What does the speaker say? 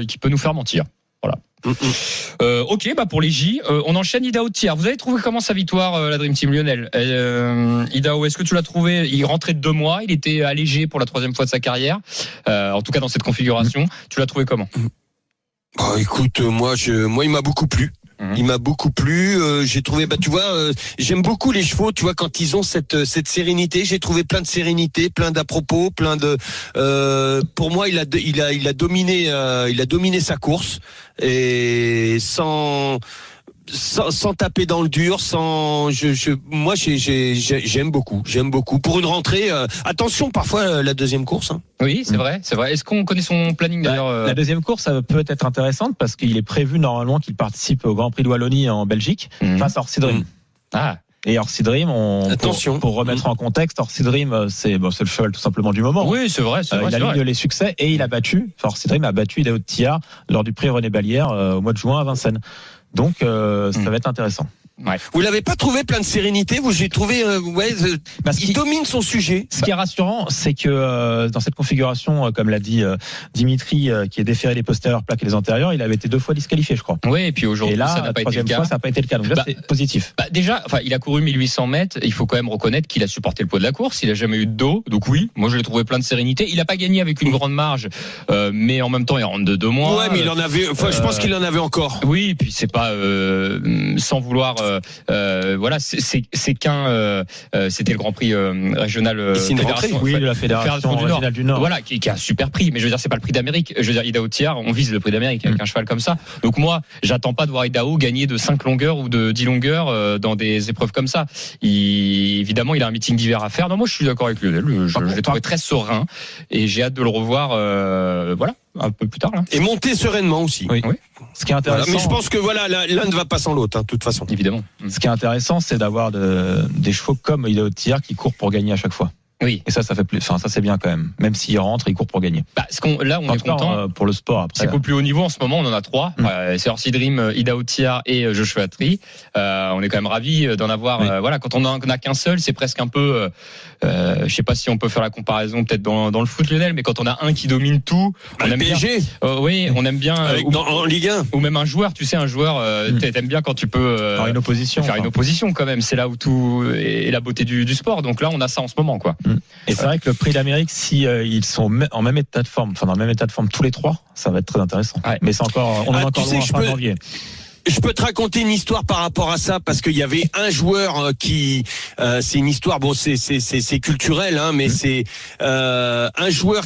qui peut nous faire mentir. Voilà. Ok, pour les J, on enchaîne Idaho Thiers. Vous avez trouvé comment sa victoire, la Dream Team Lionel? Idaho, est-ce que tu l'as trouvé? Il rentrait de 2 mois, il était allégé pour la 3e fois de sa carrière, en tout cas dans cette configuration. Tu l'as trouvé comment? Écoute, moi il m'a beaucoup plu. Il m'a beaucoup plu. J'ai trouvé, tu vois, j'aime beaucoup les chevaux. Tu vois, quand ils ont cette sérénité, j'ai trouvé plein de sérénité, plein d'à-propos, plein de. Pour moi, il a dominé sa course et sans taper dans le dur, moi j'aime beaucoup pour une rentrée. Attention, parfois la deuxième course. Hein. Oui, c'est vrai. Est-ce qu'on connaît son planning d'ailleurs? La deuxième course, ça peut être intéressante parce qu'il est prévu normalement qu'il participe au Grand Prix de Wallonie en Belgique face à Orsi Dream. Et Orsi Dream, pour remettre en contexte, Orsi Dream, c'est le cheval tout simplement du moment. Oui, c'est vrai. Il a eu les succès et il a battu. Orsi Dream a battu Idaho Thiers lors du prix René Ballière au mois de juin à Vincennes. Donc ça va être intéressant. Ouais. Vous l'avez pas trouvé plein de sérénité? J'ai trouvé, il domine son sujet. Ce qui est rassurant, c'est que dans cette configuration, comme l'a dit Dimitri, qui est déféré les postérieurs, plaques et les antérieurs, il avait été 2 fois disqualifié, je crois. Oui, et puis aujourd'hui, là, ça n'a pas été le cas. Fois, ça n'a pas été le cas. Donc là, c'est positif. Déjà, il a couru 1800 mètres. Il faut quand même reconnaître qu'il a supporté le poids de la course. Il a jamais eu de dos. Donc oui, moi je l'ai trouvé plein de sérénité. Il a pas gagné avec une grande marge, mais en même temps, il rentre de 2 mois. Ouais, mais il en avait. Je pense qu'il en avait encore. Oui, et puis c'est pas sans vouloir. C'était le Grand Prix régional de la Fédération régionale du Nord. Voilà, qui est un super prix. Mais je veux dire, c'est pas le prix d'Amérique. Je veux dire, Idaho Thiers, on vise le prix d'Amérique avec un cheval comme ça. Donc moi, j'attends pas de voir Idaho gagner de 5 longueurs ou de 10 longueurs dans des épreuves comme ça. Évidemment, il a un meeting d'hiver à faire. Non, moi, je suis d'accord avec Lionel. Je l'ai trouvé très serein et j'ai hâte de le revoir. Un peu plus tard là. Et monter sereinement aussi. Oui. Ce qui est intéressant. Mais je pense que l'un ne va pas sans l'autre, de toute façon. Évidemment. Ce qui est intéressant, c'est d'avoir des chevaux comme Idaho Thiers qui courent pour gagner à chaque fois. Oui. Et ça fait plus. Enfin, ça c'est bien quand même. Même s'il rentre, il court pour gagner. Là, on est content pour le sport. Après, c'est qu'au plus haut niveau, en ce moment, on en a 3. C'est Orsi Dream, Idaho Thiers et Joshua Tree. On est quand même ravis d'en avoir. Quand on en a qu'un seul, c'est presque un peu. Je sais pas si on peut faire la comparaison peut-être dans le foot, Lionel, mais quand on a un qui domine tout, on aime PSG. Bien. Oui, on aime bien. En Ligue 1. Ou même un joueur. Tu sais, un joueur, t'aimes bien quand tu peux faire une opposition. Une opposition quand même. C'est là où tout est la beauté du sport. Donc là, on a ça en ce moment, quoi. Et c'est vrai que le prix d'Amérique, si ils sont en même état de forme, dans le même état de forme tous les 3, ça va être très intéressant. Ouais. Mais c'est encore, on est encore loin fin janvier. Je peux te raconter une histoire par rapport à ça parce qu'il y avait un joueur qui, c'est une histoire, c'est culturel, mais c'est un joueur